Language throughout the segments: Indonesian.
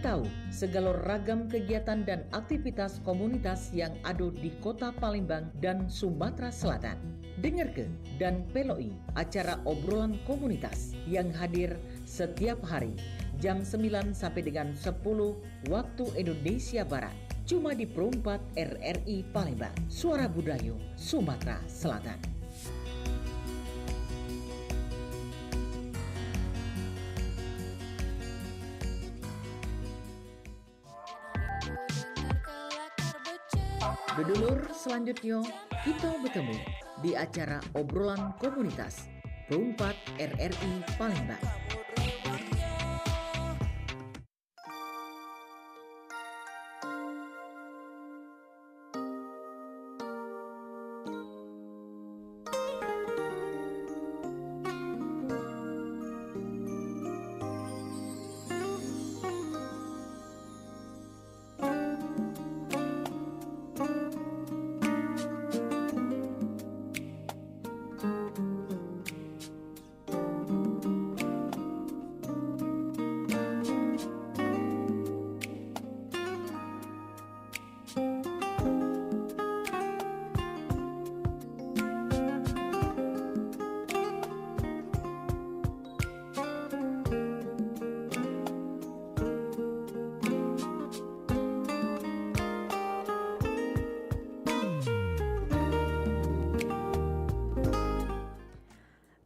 tahu segala ragam kegiatan dan aktivitas komunitas yang ada di Kota Palembang dan Sumatera Selatan. Dengarkan dan peloi acara obrolan komunitas yang hadir setiap hari jam 9 sampai dengan 10 waktu Indonesia Barat. Cuma di Perumpat RRI Palembang, Suara Budaya, Sumatera Selatan. Bedulur, selanjutnya kita bertemu di acara obrolan komunitas Perumpat RRI Palembang.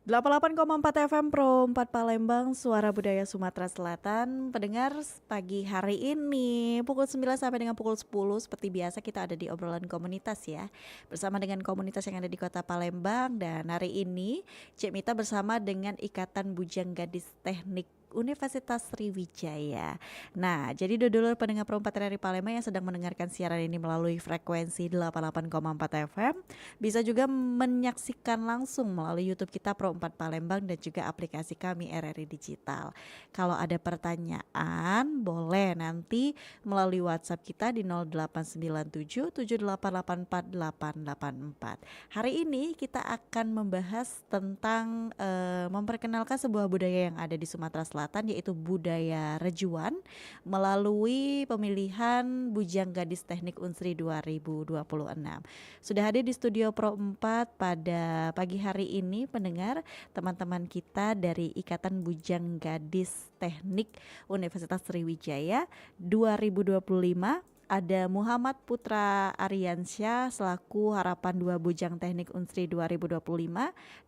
Delapan 88,4 FM Pro 4 Palembang, Suara Budaya Sumatera Selatan. Pendengar, pagi hari ini pukul 9 sampai dengan pukul 10 seperti biasa kita ada di obrolan komunitas ya, bersama dengan komunitas yang ada di Kota Palembang. Dan hari ini Cik Mita bersama dengan Ikatan Bujang Gadis Teknik Universitas Sriwijaya. Nah, jadi dulur pendengar Pro 4 RRI Palembang yang sedang mendengarkan siaran ini melalui frekuensi 88,4 FM, bisa juga menyaksikan langsung melalui YouTube kita Pro 4 Palembang dan juga aplikasi kami RRI Digital. Kalau ada pertanyaan, boleh nanti melalui WhatsApp kita di 0897 7884 Hari ini kita akan membahas tentang memperkenalkan sebuah budaya yang ada di Sumatera Selatan, yaitu budaya Rejuan melalui pemilihan Bujang Gadis Teknik Unsri 2026. Sudah hadir di studio Pro 4 pada pagi hari ini pendengar, teman-teman kita dari Ikatan Bujang Gadis Teknik Universitas Sriwijaya 2025. Ada Muhammad Putra Aryansyah selaku Harapan 2 Bujang Teknik Unsri 2025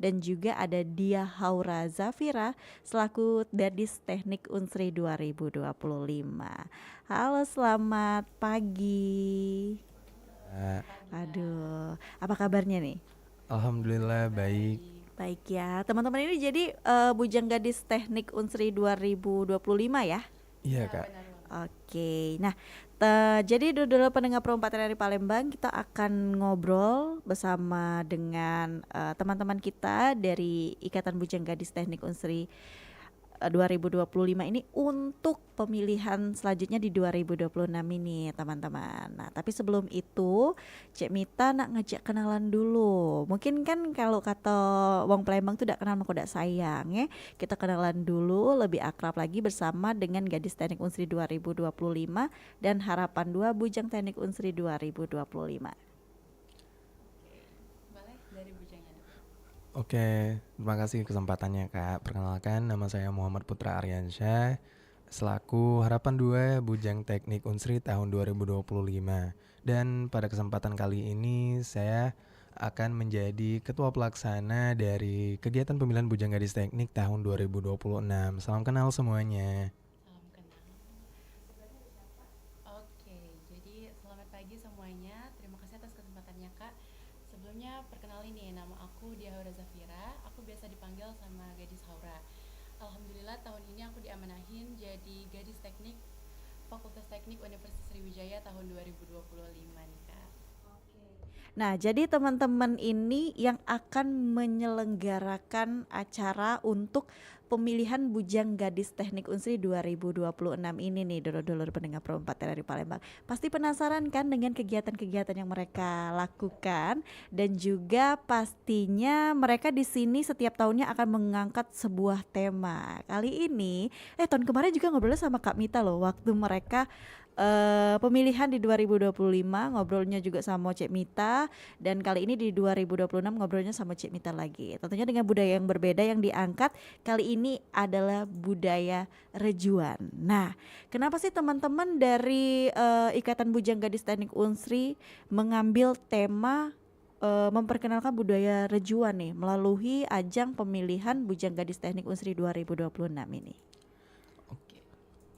dan juga ada Dia Haura Zafira selaku Gadis Teknik Unsri 2025. Halo, selamat pagi. Aduh, apa kabarnya nih? Alhamdulillah baik. Baik ya, teman-teman, ini jadi Bujang Gadis Teknik Unsri 2025 ya? Iya Kak. Oke, nah jadi dulu pendengar Pro 4 RRI Palembang, kita akan ngobrol bersama dengan teman-teman kita dari Ikatan Bujang Gadis Teknik Unsri 2025 ini untuk pemilihan selanjutnya di 2026 ini teman-teman. Nah, tapi sebelum itu Cik Mita nak ngajak kenalan dulu. Mungkin kan kalau kata wong Palembang tuh dak kenal maka dak sayang ya. Kita kenalan dulu lebih akrab lagi bersama dengan Gadis Teknik Unsri 2025 dan Harapan 2 Bujang Teknik Unsri 2025. Oke, terima kasih kesempatannya Kak. Perkenalkan, nama saya Muhammad Putra Aryansyah selaku Harapan 2 Bujang Teknik Unsri tahun 2025. Dan pada kesempatan kali ini saya akan menjadi ketua pelaksana dari kegiatan pemilihan Bujang Gadis Teknik tahun 2026. Salam kenal semuanya. Oke, jadi selamat pagi semuanya. Terima kasih atas kesempatannya Kak. Sebelumnya perkenalin nih, nama aku Dia Haura Zafira. Aku biasa dipanggil sama Gadis Haura. Alhamdulillah tahun ini aku diamanahin jadi Gadis Teknik Fakultas Teknik Universitas Sriwijaya tahun 2025 nih Kak. Oke. Nah, jadi teman-teman ini yang akan menyelenggarakan acara untuk pemilihan Bujang Gadis Teknik Unsri 2026 ini nih, dulur-dulur pendengar Pro 4 dari Palembang. Pasti penasaran kan dengan kegiatan-kegiatan yang mereka lakukan, dan juga pastinya mereka di sini setiap tahunnya akan mengangkat sebuah tema. Kali ini, tahun kemarin juga ngobrol sama Kak Mita loh, waktu mereka pemilihan di 2025 ngobrolnya juga sama Cik Mita, dan kali ini di 2026 ngobrolnya sama Cik Mita lagi. Tentunya dengan budaya yang berbeda yang diangkat kali ini adalah budaya Rejuan. Nah, kenapa sih teman-teman dari Ikatan Bujang Gadis Teknik Unsri mengambil tema memperkenalkan budaya Rejuan nih melalui ajang pemilihan Bujang Gadis Teknik Unsri 2026 ini?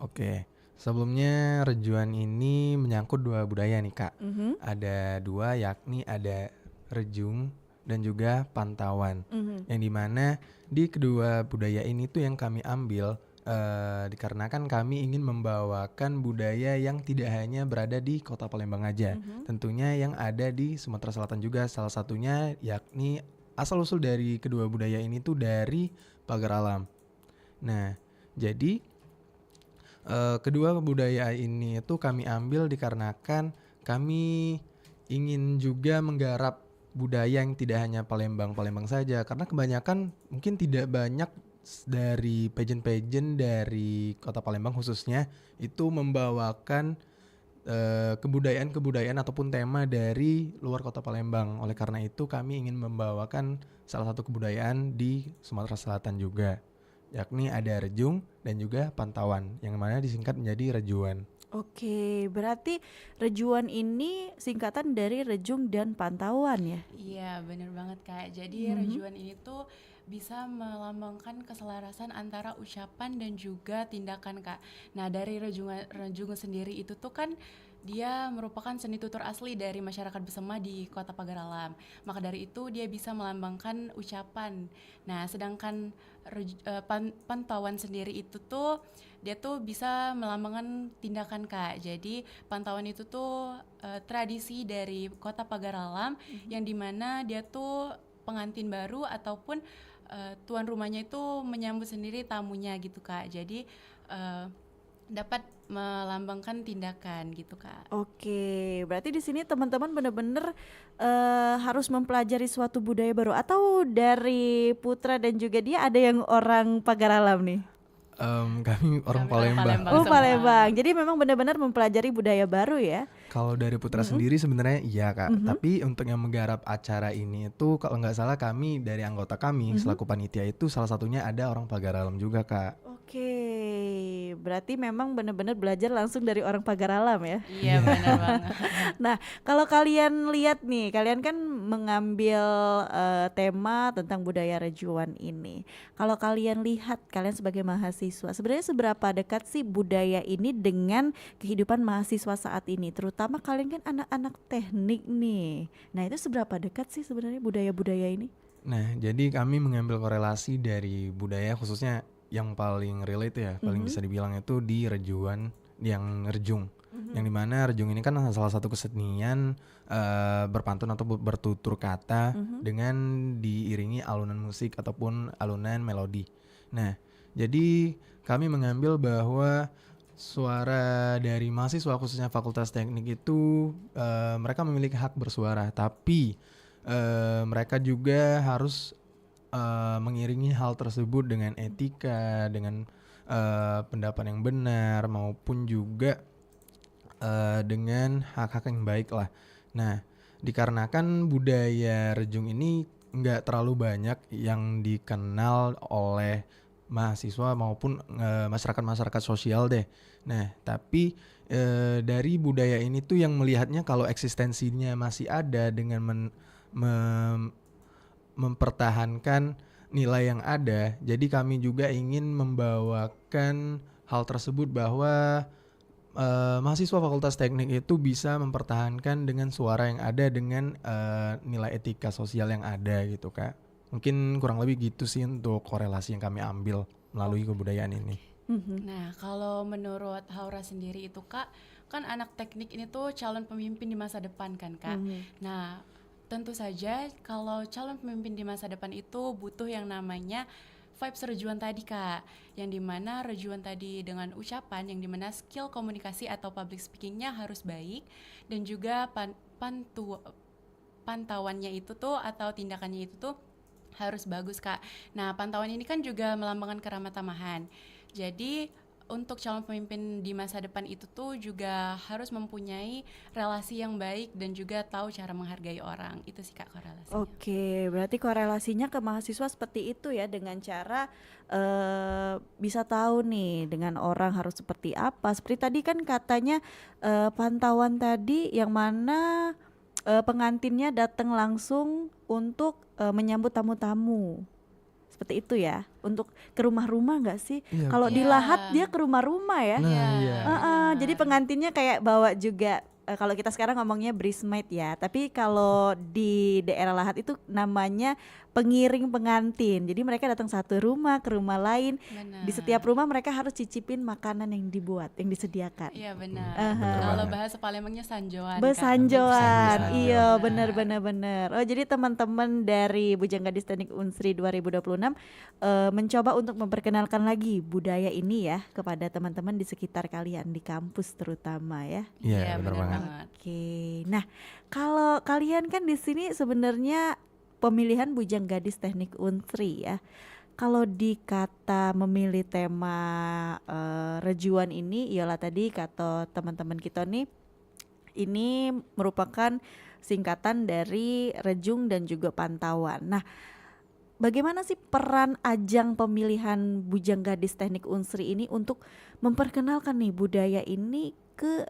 Oke. Sebelumnya Rejuan ini menyangkut dua budaya nih Kak. Ada dua, yakni ada Rejung dan juga Pantauan. Yang dimana di kedua budaya ini tuh yang kami ambil dikarenakan kami ingin membawakan budaya yang tidak hanya berada di Kota Palembang aja. Tentunya yang ada di Sumatera Selatan juga, salah satunya yakni asal-usul dari kedua budaya ini tuh dari Pagar Alam. Nah, jadi kedua budaya ini itu kami ambil dikarenakan kami ingin juga menggarap budaya yang tidak hanya Palembang saja, karena kebanyakan mungkin tidak banyak dari pageant-pageant dari Kota Palembang khususnya itu membawakan kebudayaan ataupun tema dari luar Kota Palembang. Oleh karena itu kami ingin membawakan salah satu kebudayaan di Sumatera Selatan juga, yakni ada Rejung dan juga Pantauan, yang mana disingkat menjadi Rejuan. Oke, berarti Rejuan ini singkatan dari Rejung dan Pantauan ya? Iya, bener banget Kak. Jadi Rejuan ini tuh bisa melambangkan keselarasan antara ucapan dan juga tindakan Kak. Nah, dari Rejung sendiri itu tuh kan dia merupakan seni tutur asli dari masyarakat Besema di Kota Pagar Alam. Maka dari itu dia bisa melambangkan ucapan. Nah, sedangkan Pantauan sendiri itu tuh dia tuh bisa melambangkan tindakan Kak. Jadi Pantauan itu tuh tradisi dari Kota Pagar Alam yang dimana dia tuh pengantin baru ataupun tuan rumahnya itu menyambut sendiri tamunya gitu Kak. Jadi dapat melambangkan tindakan gitu Kak. Oke, berarti di sini teman-teman benar-benar harus mempelajari suatu budaya baru, atau dari Putra dan juga dia ada yang orang Pagar Alam nih? Kami orang Palembang. Oh, Palembang. Jadi memang benar-benar mempelajari budaya baru ya. Kalau dari Putra sendiri sebenarnya iya Kak, tapi untuk yang menggarap acara ini itu kalau nggak salah kami dari anggota kami selaku panitia itu salah satunya ada orang Pagar Alam juga Kak. Oke, berarti memang benar-benar belajar langsung dari orang Pagar Alam ya. Iya, benar banget. Nah, kalau kalian lihat nih, kalian kan mengambil tema tentang budaya Rejuan ini. Kalau kalian lihat, kalian sebagai mahasiswa, sebenarnya seberapa dekat sih budaya ini dengan kehidupan mahasiswa saat ini? Terutama kalian kan anak-anak teknik nih. Nah, itu seberapa dekat sih sebenarnya budaya-budaya ini? Nah, jadi kami mengambil korelasi dari budaya khususnya yang paling relate ya, paling bisa dibilang itu di Rejuan yang Rejung. Yang dimana Rejung ini kan salah satu kesenian berpantun atau bertutur kata dengan diiringi alunan musik ataupun alunan melodi. Nah, jadi kami mengambil bahwa suara dari mahasiswa khususnya Fakultas Teknik itu mereka memiliki hak bersuara, tapi mereka juga harus mengiringi hal tersebut dengan etika, dengan pendapat yang benar maupun juga dengan hak-hak yang baik lah. Nah, dikarenakan budaya Rejung ini nggak terlalu banyak yang dikenal oleh mahasiswa maupun masyarakat sosial deh. Nah, tapi dari budaya ini tuh yang melihatnya kalau eksistensinya masih ada dengan mempertahankan nilai yang ada. Jadi kami juga ingin membawakan hal tersebut bahwa mahasiswa Fakultas Teknik itu bisa mempertahankan dengan suara yang ada dengan nilai etika sosial yang ada gitu Kak. Mungkin kurang lebih gitu sih untuk korelasi yang kami ambil melalui kebudayaan ini. Nah, kalau menurut Haura sendiri itu Kak, kan anak teknik ini tuh calon pemimpin di masa depan kan Kak. Nah, Tentu saja kalau calon pemimpin di masa depan itu butuh yang namanya vibes rejuan tadi Kak, yang dimana rejuan tadi dengan ucapan, yang dimana skill komunikasi atau public speakingnya harus baik, dan juga pantauannya itu tuh atau tindakannya itu tuh harus bagus Kak. Nah pantauan ini kan juga melambangkan keramat tamahan. Jadi untuk calon pemimpin di masa depan itu tuh juga harus mempunyai relasi yang baik dan juga tahu cara menghargai orang. Itu sih Kak korelasinya. Oke, berarti korelasinya ke mahasiswa seperti itu ya, dengan cara bisa tahu nih dengan orang harus seperti apa. Seperti tadi kan katanya pantauan tadi yang mana pengantinnya datang langsung untuk menyambut tamu-tamu. Seperti itu ya, untuk ke rumah-rumah nggak sih? Iya, Kalau di Iya. Lahat dia ke rumah-rumah ya. Nah, iya. Jadi pengantinnya kayak bawa juga kalau kita sekarang ngomongnya bridesmaid ya, tapi kalau di daerah Lahat itu namanya pengiring pengantin. Jadi mereka datang satu rumah ke rumah lain. Benar. Di setiap rumah mereka harus cicipin makanan yang dibuat, yang disediakan. Iya benar. Bener Kalau banget. bahasa Palembangnya sanjoan. Kak. Besanjoan, Besanjoan. iya Benar. benar. Oh jadi teman-teman dari Bujang Gadis Teknik Unsri 2026 mencoba untuk memperkenalkan lagi budaya ini ya kepada teman-teman di sekitar kalian, di kampus terutama ya. Iya, bener benar banget. Oke, nah kalau kalian kan di sini sebenarnya pemilihan Bujang Gadis Teknik Unsri ya. Kalau dikata memilih tema rejuan ini, ialah tadi kata teman-teman kita nih, ini merupakan singkatan dari rejung dan juga pantauan. Nah, bagaimana sih peran ajang pemilihan Bujang Gadis Teknik Unsri ini untuk memperkenalkan nih budaya ini ke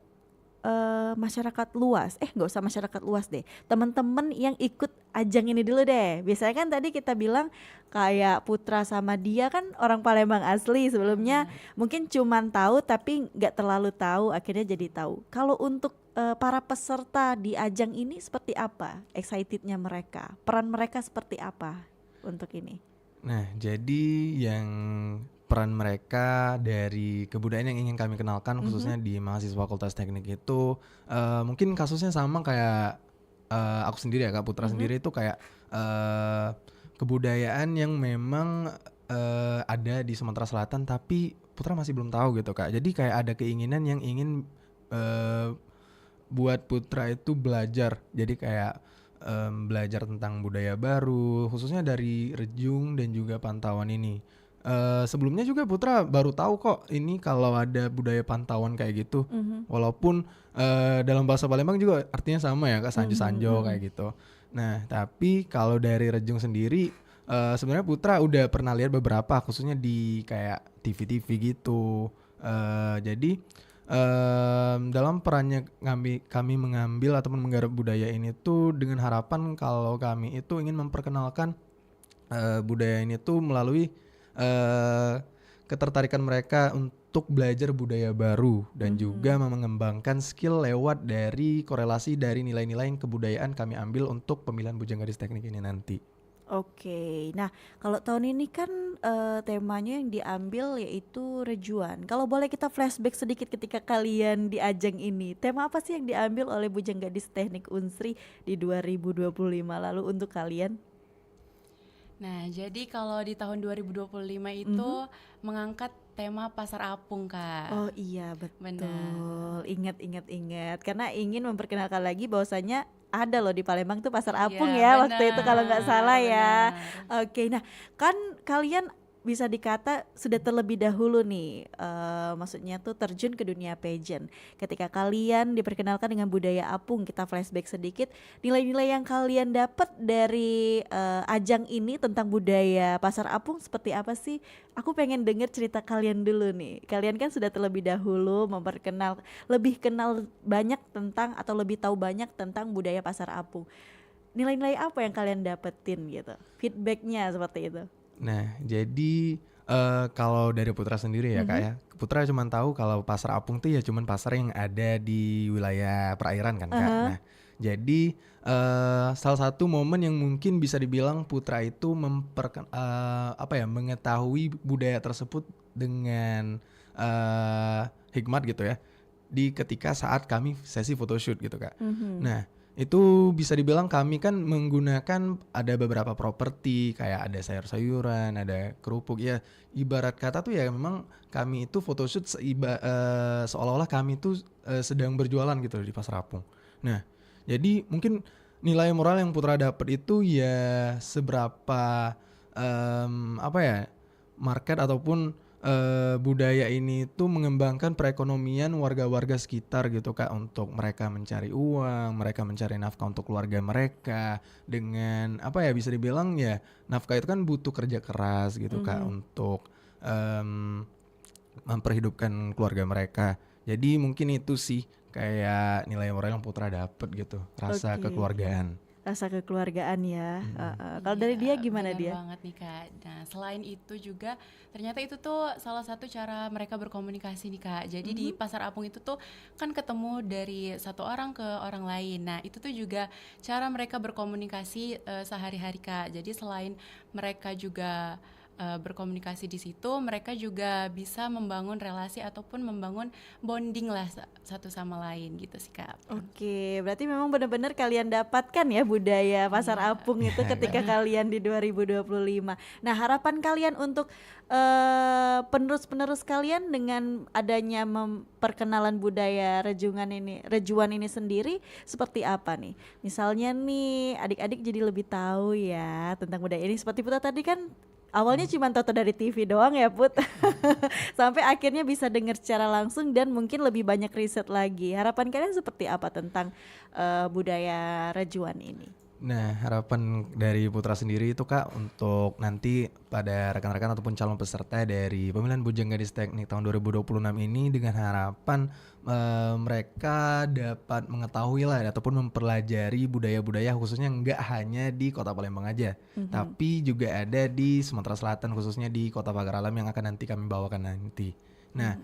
masyarakat luas? Nggak usah masyarakat luas deh, teman-teman yang ikut ajang ini dulu deh. Biasanya kan tadi kita bilang kayak Putra sama dia kan orang Palembang asli, sebelumnya mungkin cuman tahu tapi nggak terlalu tahu, akhirnya jadi tahu. Kalau untuk para peserta di ajang ini seperti apa excitednya mereka, peran mereka seperti apa untuk ini? Nah, jadi yang peran mereka dari kebudayaan yang ingin kami kenalkan khususnya di mahasiswa Fakultas Teknik itu mungkin kasusnya sama kayak aku sendiri ya Kak Putra sendiri itu kayak kebudayaan yang memang ada di Sumatera Selatan tapi Putra masih belum tahu gitu Kak. Jadi kayak ada keinginan yang ingin buat Putra itu belajar. Jadi kayak belajar tentang budaya baru khususnya dari rejung dan juga pantauan ini. Sebelumnya juga Putra baru tahu kok ini kalau ada budaya pantauan kayak gitu. Walaupun dalam bahasa Palembang juga artinya sama ya Kak, sanjo-sanjo kayak gitu. Nah, tapi kalau dari rejung sendiri sebenarnya Putra udah pernah lihat beberapa khususnya di kayak TV-TV gitu. Jadi dalam perannya kami mengambil ataupun menggarap budaya ini tuh dengan harapan kalau kami itu ingin memperkenalkan budaya ini tuh melalui ketertarikan mereka untuk belajar budaya baru dan juga mengembangkan skill lewat dari korelasi dari nilai-nilai yang kebudayaan kami ambil untuk pemilihan Bujang Gadis Teknik ini nanti. Oke, nah kalau tahun ini kan temanya yang diambil yaitu rejuan. Kalau boleh kita flashback sedikit ketika kalian di ajang ini, tema apa sih yang diambil oleh Bujang Gadis Teknik Unsri di 2025 lalu untuk kalian? Nah, jadi kalau di tahun 2025 itu mengangkat tema Pasar Apung, Kak. Oh iya betul, Benar. ingat. Karena ingin memperkenalkan lagi bahwasanya ada loh di Palembang tuh Pasar Iya, Apung ya waktu itu kalau nggak salah ya. benar. Oke, nah kan kalian bisa dikata sudah terlebih dahulu nih, maksudnya tuh terjun ke dunia pageant. Ketika kalian diperkenalkan dengan budaya Apung, kita flashback sedikit, nilai-nilai yang kalian dapat dari ajang ini tentang budaya Pasar Apung seperti apa sih? Aku pengen denger cerita kalian dulu nih. Kalian kan sudah terlebih dahulu lebih kenal banyak tentang atau lebih tahu banyak tentang budaya Pasar Apung. Nilai-nilai apa yang kalian dapetin gitu? Feedbacknya seperti itu. Nah, jadi kalau dari Putra sendiri ya Kak ya, Putra cuma tahu kalau Pasar Apung tuh ya cuman pasar yang ada di wilayah perairan kan Kak. Nah, jadi salah satu momen yang mungkin bisa dibilang Putra itu mengetahui budaya tersebut dengan hikmat gitu ya, di ketika saat kami sesi photoshoot gitu Kak. Nah, itu bisa dibilang kami kan menggunakan ada beberapa properti kayak ada sayur-sayuran, ada kerupuk ya. Ibarat kata tuh ya memang kami itu photoshoot seolah-olah kami itu sedang berjualan gitu di Pasar Apung. Nah, jadi mungkin nilai moral yang Putra dapat itu ya seberapa apa ya market ataupun budaya ini tuh mengembangkan perekonomian warga-warga sekitar gitu Kak, untuk mereka mencari uang, mereka mencari nafkah untuk keluarga mereka dengan apa ya bisa dibilang ya nafkah itu kan butuh kerja keras gitu Kak untuk memperhidupkan keluarga mereka. Jadi mungkin itu sih kayak nilai moral yang Putra dapet gitu, rasa Oke. kekeluargaan. Rasa kekeluargaan ya. Kalau dari dia gimana Benar dia? banget nih Kak. Nah, selain itu juga ternyata itu tuh salah satu cara mereka berkomunikasi nih Kak. Jadi di Pasar Apung itu tuh kan ketemu dari satu orang ke orang lain. Nah, itu tuh juga cara mereka berkomunikasi sehari-hari Kak. Jadi selain mereka juga berkomunikasi di situ, mereka juga bisa membangun relasi ataupun membangun bonding lah satu sama lain gitu sih Kak. Oke, berarti memang benar-benar kalian dapatkan ya budaya Pasar Apung itu ketika kalian di 2025. Nah, harapan kalian untuk penerus-penerus kalian dengan adanya perkenalan budaya Rejuan ini sendiri seperti apa nih? Misalnya nih, adik-adik jadi lebih tahu ya tentang budaya ini. Seperti Putra tadi kan awalnya cuma tahu dari TV doang ya Put. Sampai akhirnya bisa dengar secara langsung dan mungkin lebih banyak riset lagi. Harapan kalian seperti apa tentang budaya Rejuan ini? Nah, harapan dari Putra sendiri itu Kak untuk nanti pada rekan-rekan ataupun calon peserta dari pemilihan Bujang Gadis Teknik tahun 2026 ini dengan harapan mereka dapat mengetahui lah ataupun mempelajari budaya-budaya khususnya enggak hanya di Kota Palembang aja, tapi juga ada di Sumatera Selatan khususnya di Kota Pagar Alam yang akan nanti kami bawakan nanti. Nah,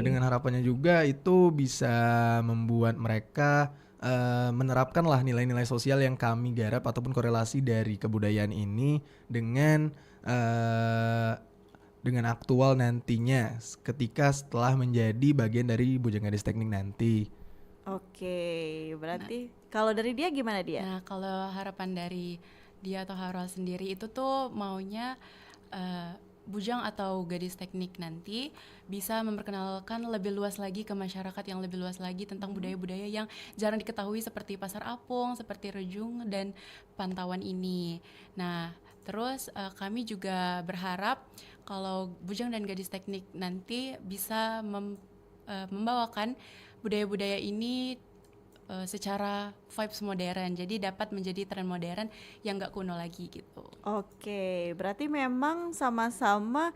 dengan harapannya juga itu bisa membuat mereka menerapkan lah nilai-nilai sosial yang kami garap ataupun korelasi dari kebudayaan ini dengan aktual nantinya ketika setelah menjadi bagian dari Bujang Gadis Teknik nanti. Oke, berarti kalau dari dia gimana dia? Nah, kalau harapan dari dia atau Harol sendiri itu tuh maunya Bujang atau Gadis Teknik nanti bisa memperkenalkan lebih luas lagi ke masyarakat yang lebih luas lagi tentang budaya-budaya yang jarang diketahui seperti Pasar Apung, seperti Rejung dan Pantauan ini. Nah, terus kami juga berharap kalau Bujang dan Gadis Teknik nanti bisa membawakan budaya-budaya ini secara vibes modern, jadi dapat menjadi tren modern yang gak kuno lagi gitu. Oke, berarti memang sama-sama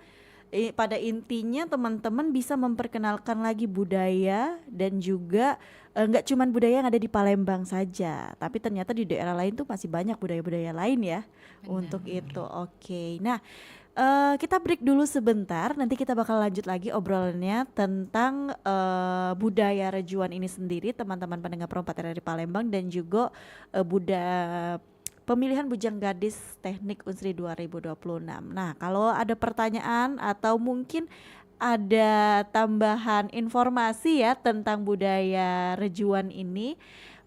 pada intinya teman-teman bisa memperkenalkan lagi budaya dan juga nggak cuman budaya yang ada di Palembang saja, tapi ternyata di daerah lain tuh masih banyak budaya-budaya lain ya. Untuk itu. Oke, nah kita break dulu sebentar, nanti kita bakal lanjut lagi obrolannya tentang budaya Rejuan ini sendiri, teman-teman pendengar Pro 4 dari Palembang, dan juga pemilihan Bujang Gadis Teknik Unsri 2026. Nah, kalau ada pertanyaan atau mungkin ada tambahan informasi ya tentang budaya Rejuan ini,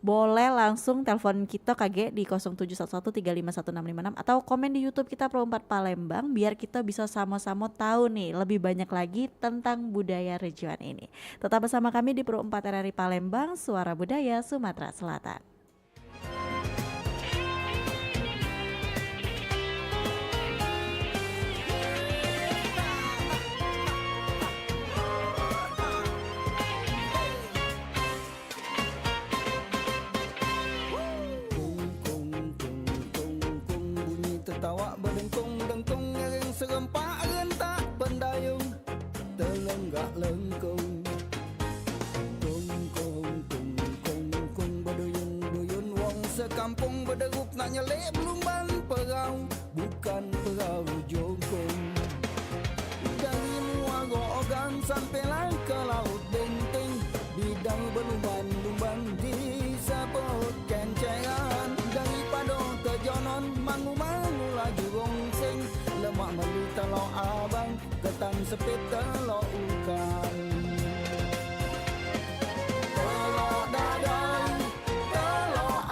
boleh langsung telepon kita KG di 0711351656 atau komen di YouTube kita Pro 4 Palembang biar kita bisa sama-sama tahu nih lebih banyak lagi tentang budaya Rejuan ini. Tetap bersama kami di Pro 4 RRI Palembang, Suara Budaya Sumatera Selatan. Tawa berdengkung-dengkung nyaring serempak rentak pendayung telenggak lengkung kung kung kung kung kung berduyun-duyun wong sekampung berderuk nak nyelek belumban perahu bukan perahu jongkong dari Muagogan sampailah ke laut Benteng bidang berlumban-lumban di saput kencengan daripada terjonon mangu-mangu laju rongseng lemak meli telok abang ketan sepit telok ukan telok dadai telok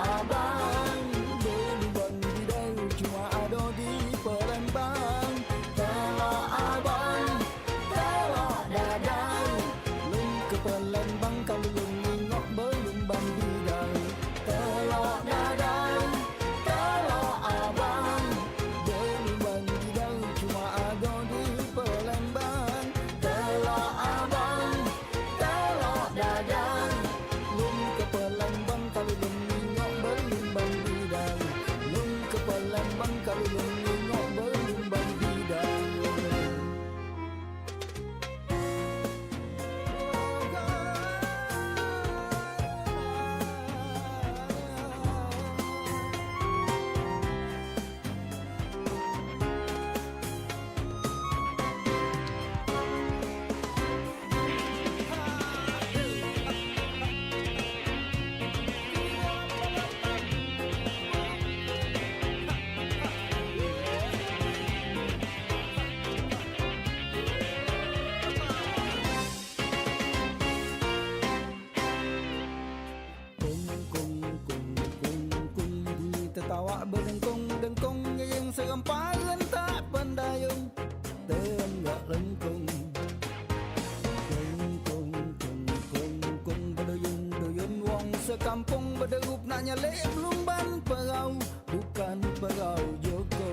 kampung berderup nak nyalek Belumban perahu bukan perahu Joko.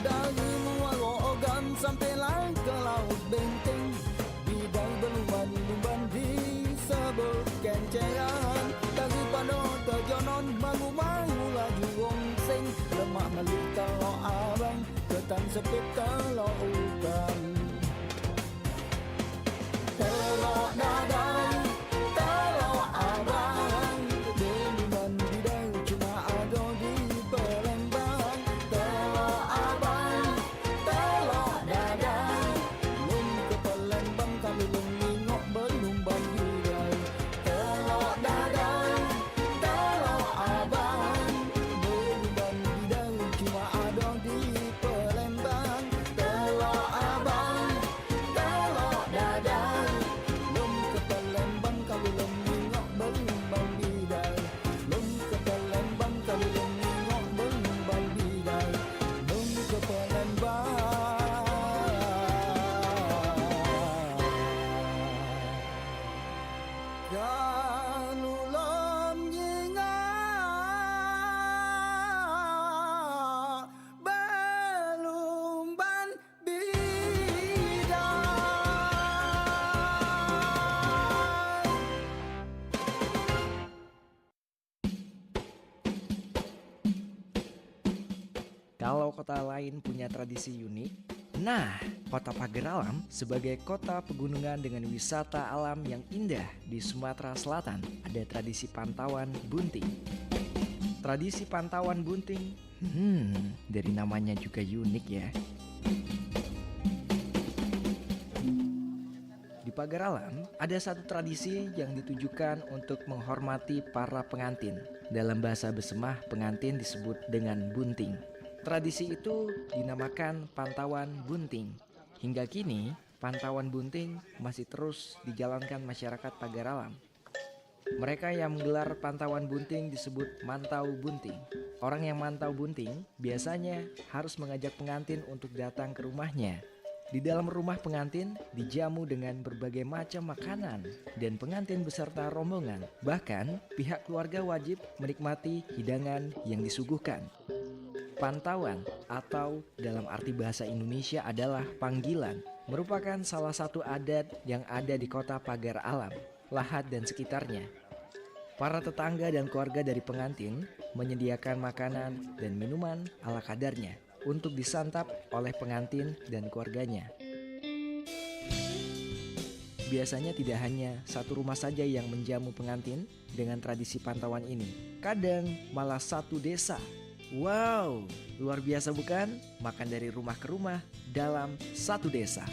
Dari Muaro Ogan sampailah ke Laut Benteng, bidang berlumban-lumban disebut kenceran. Daripada terjonon mangu-mangu laju rongseng, lemak melu telok abang, ketan sepit telok ukan. Telok dadang, telok abang, delumban bidang cuma ada di Palembang. Telok abang, telok dadang, belum ke Palembang kami belum nengok berlumban bidang. Telok dadang, telok abang, delumban bidang cuma ada di Palembang. Telok abang, telok dadang, belum ke Palembang kami belum nengok berlumban bidang. Belum ke Palembang kami belum nengok berlumban bidang. Belum ke Palembang. Kalulom nyingak belumban bidang. Kalau kota lain punya tradisi unik, nah, Kota Pagar Alam sebagai kota pegunungan dengan wisata alam yang indah di Sumatera Selatan ada tradisi pantauan bunting. Tradisi pantauan bunting, dari namanya juga unik ya. Di Pagar Alam ada satu tradisi yang ditujukan untuk menghormati para pengantin. Dalam bahasa Besemah, pengantin disebut dengan bunting. Tradisi itu dinamakan pantauan bunting. Hingga kini, pantauan bunting masih terus dijalankan masyarakat Pagar Alam. Mereka yang menggelar pantauan bunting disebut mantau bunting. Orang yang mantau bunting biasanya harus mengajak pengantin untuk datang ke rumahnya. Di dalam rumah pengantin dijamu dengan berbagai macam makanan dan pengantin beserta rombongan. Bahkan pihak keluarga wajib menikmati hidangan yang disuguhkan. Pantauan atau dalam arti bahasa Indonesia adalah panggilan, merupakan salah satu adat yang ada di Kota Pagar Alam, Lahat dan sekitarnya. Para tetangga dan keluarga dari pengantin menyediakan makanan dan minuman ala kadarnya untuk disantap oleh pengantin dan keluarganya. Biasanya tidak hanya satu rumah saja yang menjamu pengantin dengan tradisi pantauan ini. Kadang malah satu desa. Wow, luar biasa bukan? Makan dari rumah ke rumah dalam satu desa.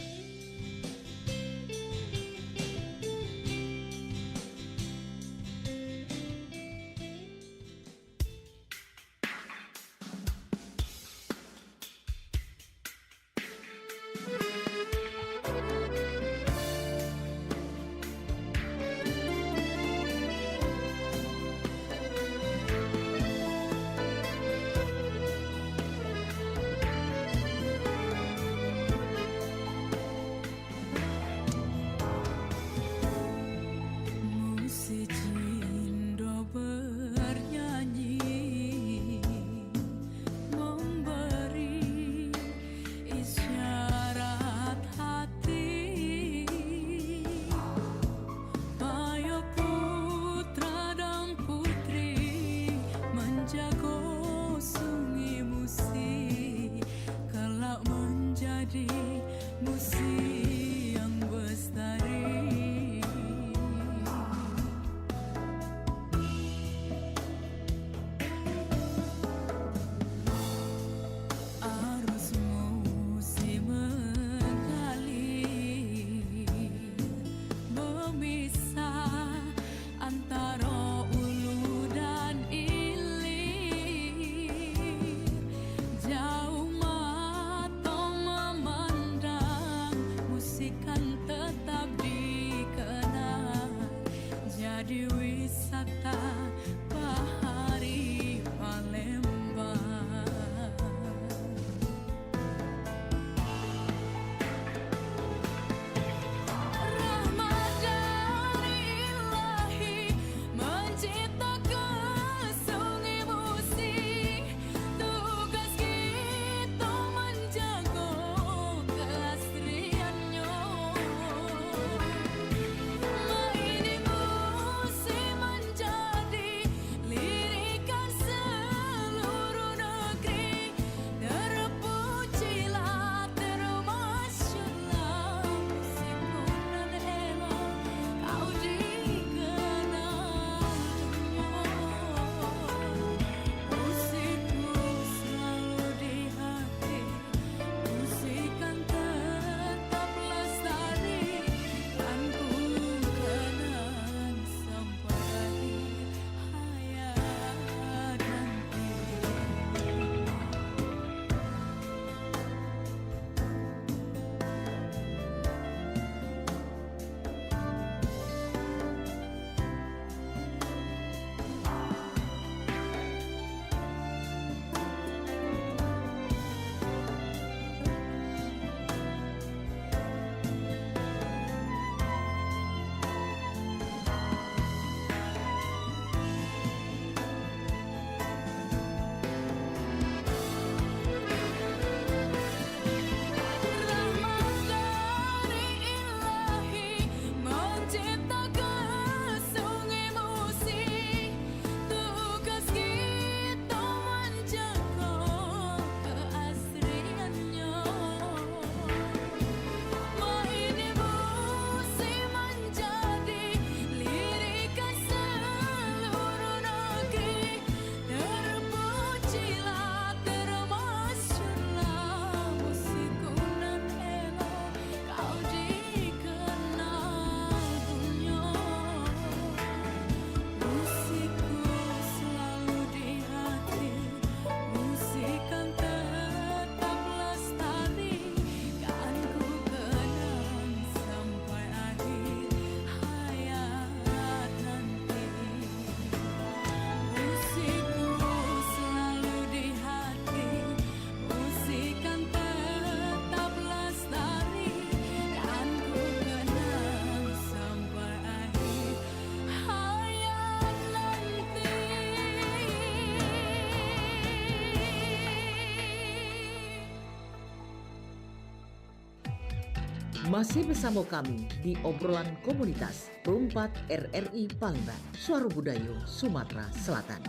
Masih bersama kami di obrolan komunitas Perumpat RRI Palembang, Suara Budaya Sumatera Selatan.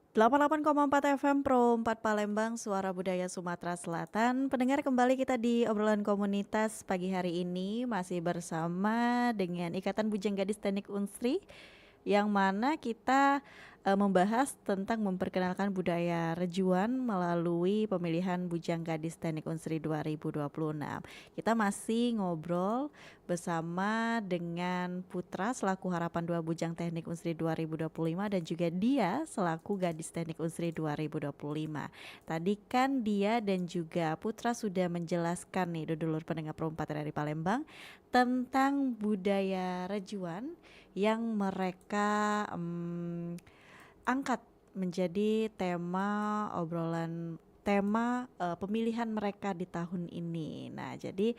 Delapan 88,4 FM Pro 4 Palembang, Suara Budaya Sumatera Selatan. Pendengar, kembali kita di obrolan komunitas pagi hari ini masih bersama dengan Ikatan Bujang Gadis Teknik Unsri, yang mana kita membahas tentang memperkenalkan budaya Rejuan melalui pemilihan Bujang Gadis Teknik Unsri 2026. Kita masih ngobrol bersama dengan Putra selaku Harapan 2 Bujang Teknik Unsri 2025 dan juga dia selaku Gadis Teknik Unsri 2025. Tadi kan dia dan juga Putra sudah menjelaskan nih dulur pendengar Perumpat dari Palembang tentang budaya Rejuan yang mereka angkat menjadi tema pemilihan mereka di tahun ini. Nah, jadi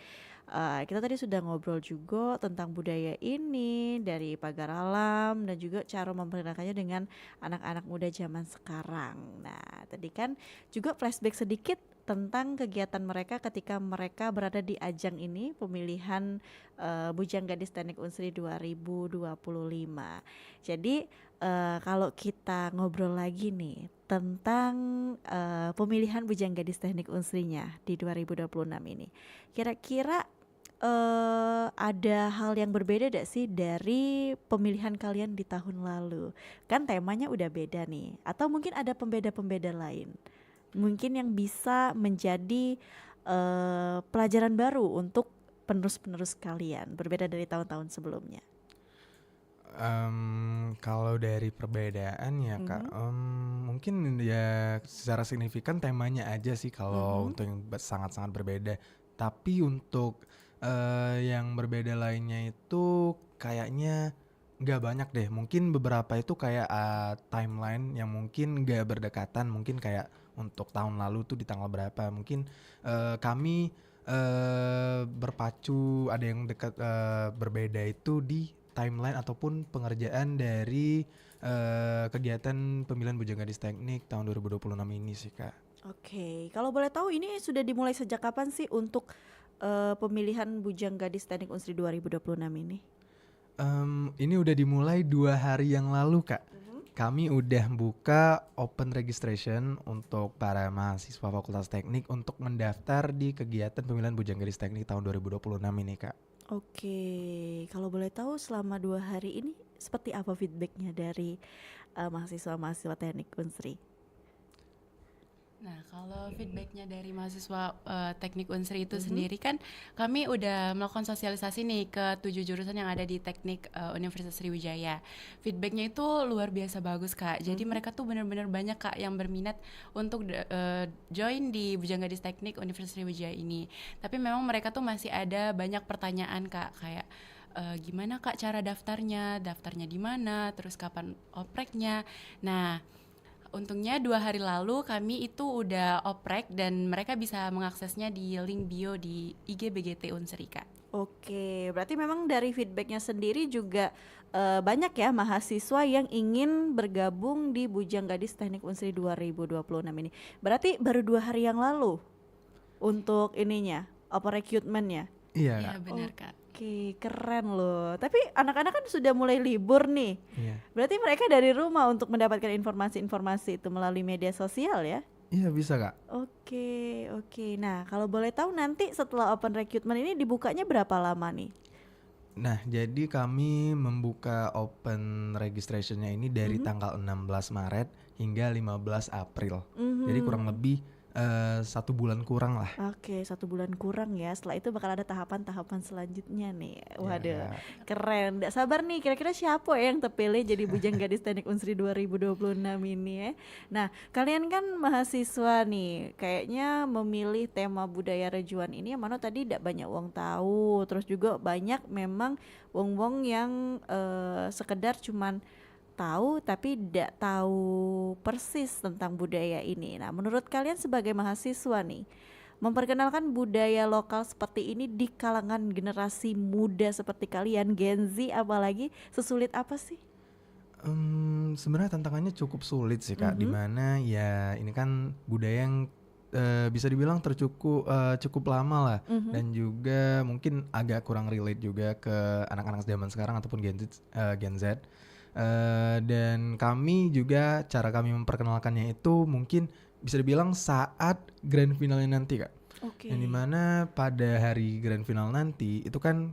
kita tadi sudah ngobrol juga tentang budaya ini dari pagar alam dan juga cara memperkenalkannya dengan anak-anak muda zaman sekarang. Nah, tadi kan juga flashback sedikit tentang kegiatan mereka ketika mereka berada di ajang ini, pemilihan Bujang Gadis Teknik Unsri 2025. Jadi kalau kita ngobrol lagi nih tentang pemilihan Bujang Gadis Teknik Unsrinya di 2026 ini, kira-kira ada hal yang berbeda gak sih dari pemilihan kalian di tahun lalu? Kan temanya udah beda nih, atau mungkin ada pembeda-pembeda lain mungkin yang bisa menjadi pelajaran baru untuk penerus-penerus kalian, berbeda dari tahun-tahun sebelumnya. Kalau dari perbedaan ya Kak, mungkin ya secara signifikan temanya aja sih kalau untuk yang sangat-sangat berbeda. Tapi untuk yang berbeda lainnya itu kayaknya nggak banyak deh. Mungkin beberapa itu kayak timeline yang mungkin nggak berdekatan. Mungkin kayak untuk tahun lalu tuh di tanggal berapa. Mungkin kami berpacu, ada yang dekat berbeda itu di timeline ataupun pengerjaan dari kegiatan pemilihan Bujang Gadis Teknik tahun 2026 ini sih Kak. Oke, kalau boleh tahu ini sudah dimulai sejak kapan sih untuk pemilihan Bujang Gadis Teknik Unsri 2026 ini? Ini udah dimulai 2 hari yang lalu Kak. Kami udah buka open registration untuk para mahasiswa Fakultas Teknik untuk mendaftar di kegiatan pemilihan Bujang Gadis Teknik tahun 2026 ini Kak. Oke, kalau boleh tahu selama 2 hari ini seperti apa feedbacknya dari mahasiswa-mahasiswa Teknik Unsri? Nah, kalau feedbacknya dari mahasiswa Teknik Unsri itu sendiri kan kami udah melakukan sosialisasi nih ke 7 jurusan yang ada di Teknik Universitas Sriwijaya. Feedbacknya itu luar biasa bagus Kak. Jadi mereka tuh benar-benar banyak Kak yang berminat untuk join di Bujang Gadis Teknik Universitas Sriwijaya ini. Tapi memang mereka tuh masih ada banyak pertanyaan Kak, kayak gimana Kak cara daftarnya di mana, terus kapan opreknya. Nah, untungnya 2 hari lalu kami itu udah oprek dan mereka bisa mengaksesnya di link bio di IG BGT Unsri Kak. Oke, berarti memang dari feedbacknya sendiri juga banyak ya mahasiswa yang ingin bergabung di Bujang Gadis Teknik Unsri 2026 ini. Berarti baru 2 hari yang lalu untuk ininya, recruitment-nya. Iya Kak. Benar Kak. Oke, keren loh. Tapi anak-anak kan sudah mulai libur nih. Iya. Berarti mereka dari rumah untuk mendapatkan informasi-informasi itu melalui media sosial ya? Iya bisa Kak. Oke. Nah, kalau boleh tahu nanti setelah open recruitment ini dibukanya berapa lama nih? Nah, jadi kami membuka open registrationnya ini dari tanggal 16 Maret hingga 15 April. Jadi kurang lebih 1 bulan kurang lah. Oke, 1 bulan kurang ya. Setelah itu bakal ada tahapan-tahapan selanjutnya nih. Waduh, Ya. keren. Nggak sabar nih, kira-kira siapa ya yang terpilih jadi Bujang Gadis Teknik Unsri 2026 ini ya. Nah, kalian kan mahasiswa nih, kayaknya memilih tema budaya Rejuan ini yang mana tadi tidak banyak wong tahu. Terus juga banyak memang wong-wong yang sekedar cuman tahu tapi tidak tahu persis tentang budaya ini. Nah, menurut kalian sebagai mahasiswa nih, memperkenalkan budaya lokal seperti ini di kalangan generasi muda seperti kalian, Gen Z apalagi, sesulit apa sih? Sebenarnya tantangannya cukup sulit sih Kak, dimana ya ini kan budaya yang bisa dibilang cukup lama lah, dan juga mungkin agak kurang relate juga ke anak-anak zaman sekarang ataupun Gen Z. Dan kami juga cara kami memperkenalkannya itu mungkin bisa dibilang saat grand finalnya nanti Kak. Oke. Yang dimana pada hari grand final nanti itu kan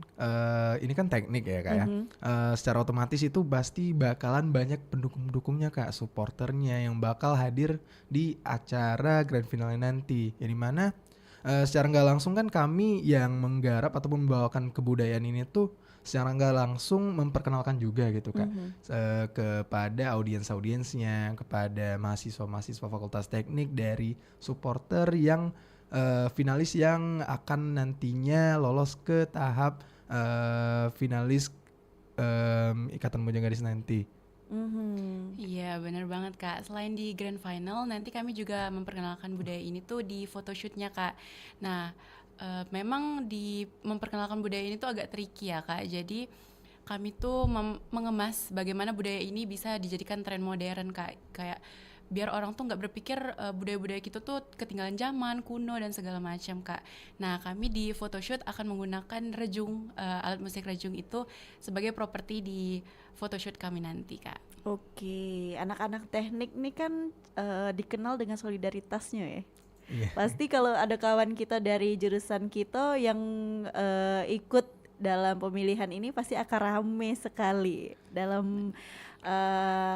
ini kan teknik ya Kak ya. Secara otomatis itu pasti bakalan banyak pendukung-pendukungnya Kak, supporternya yang bakal hadir di acara grand finalnya nanti. Yang dimana secara nggak langsung kan kami yang menggarap ataupun membawakan kebudayaan ini tuh secara nggak langsung memperkenalkan juga gitu Kak, kepada audiensnya, kepada mahasiswa-mahasiswa Fakultas Teknik dari supporter yang finalis yang akan nantinya lolos ke tahap finalis Ikatan Bujang Gadis nanti. Iya benar banget Kak. Selain di grand final, nanti kami juga memperkenalkan budaya ini tuh di photoshootnya Kak. Nah memang di memperkenalkan budaya ini tuh agak tricky ya Kak. Jadi kami tuh mengemas bagaimana budaya ini bisa dijadikan tren modern Kak. Kayak biar orang tuh nggak berpikir budaya-budaya kita tuh ketinggalan zaman, kuno dan segala macam Kak. Nah kami di photoshoot akan menggunakan rejung, alat musik rejung itu sebagai properti di photoshoot kami nanti Kak. Oke, anak-anak teknik nih kan dikenal dengan solidaritasnya ya. Iya. Pasti kalau ada kawan kita dari jurusan kita yang ikut dalam pemilihan ini pasti akan rame sekali dalam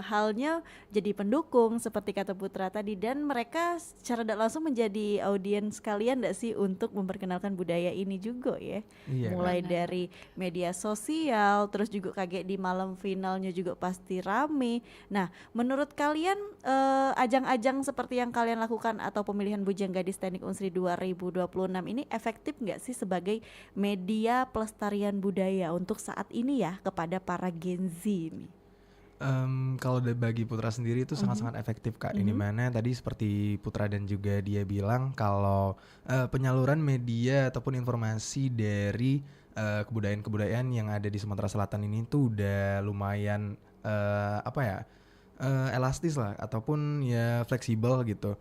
halnya jadi pendukung seperti kata Putra tadi, dan mereka secara tidak langsung menjadi audiens kalian enggak sih untuk memperkenalkan budaya ini juga ya. Iya, Mulai benar. dari media sosial, terus juga kaget di malam finalnya juga pasti rame. Nah, menurut kalian ajang-ajang seperti yang kalian lakukan atau pemilihan Bujang Gadis Teknik Unsri 2026 ini efektif nggak sih sebagai media pelestarian budaya untuk saat ini ya kepada para Gen Z ini? Kalau bagi Putra sendiri itu sangat-sangat efektif Kak. Ini mana tadi seperti Putra dan juga dia bilang kalau penyaluran media ataupun informasi dari kebudayaan-kebudayaan yang ada di Sumatera Selatan ini tuh udah lumayan elastis lah ataupun ya fleksibel gitu.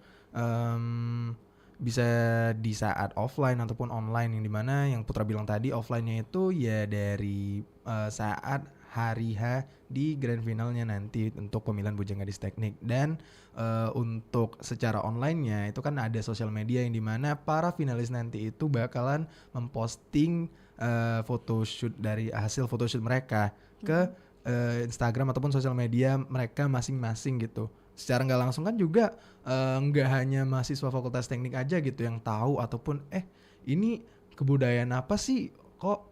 Bisa di saat offline ataupun online, yang dimana yang Putra bilang tadi offline-nya itu ya dari saat hari H di grand finalnya nanti untuk pemilihan Bujang Gadis Teknik. Dan untuk secara online-nya itu kan ada sosial media yang dimana para finalis nanti itu bakalan memposting photoshoot dari hasil photoshoot mereka ke Instagram ataupun sosial media mereka masing-masing gitu. Secara nggak langsung kan juga nggak hanya mahasiswa Fakultas Teknik aja gitu yang tahu ataupun ini kebudayaan apa sih kok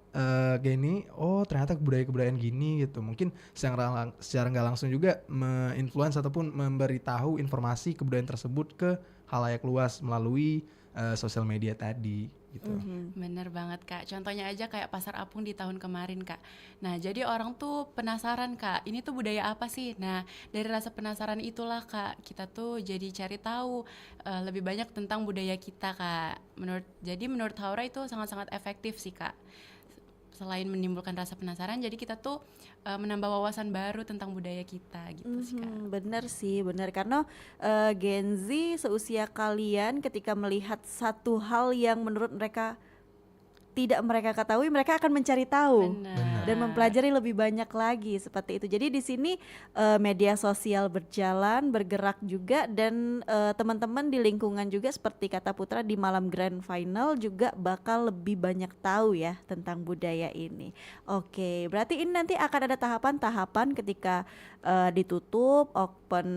gini, oh ternyata kebudayaan gini gitu. Mungkin secara nggak langsung juga me-influence ataupun memberitahu informasi kebudayaan tersebut ke khalayak luas melalui sosial media tadi gitu. Bener banget Kak, contohnya aja kayak Pasar Apung di tahun kemarin Kak. Nah jadi orang tuh penasaran Kak, ini tuh budaya apa sih? Nah dari rasa penasaran itulah Kak, kita tuh jadi cari tahu lebih banyak tentang budaya kita Kak. Menurut Haura itu sangat-sangat efektif sih Kak. Selain menimbulkan rasa penasaran, jadi kita tuh menambah wawasan baru tentang budaya kita gitu sih Kak. Bener sih, bener, karena Gen Z seusia kalian ketika melihat satu hal yang menurut mereka tidak mereka ketahui, mereka akan mencari tahu Benar. dan mempelajari lebih banyak lagi seperti itu. Jadi di sini media sosial berjalan, bergerak juga, dan teman-teman di lingkungan juga seperti kata Putra di malam grand final juga bakal lebih banyak tahu ya tentang budaya ini. Oke, berarti ini nanti akan ada tahapan-tahapan ketika ditutup open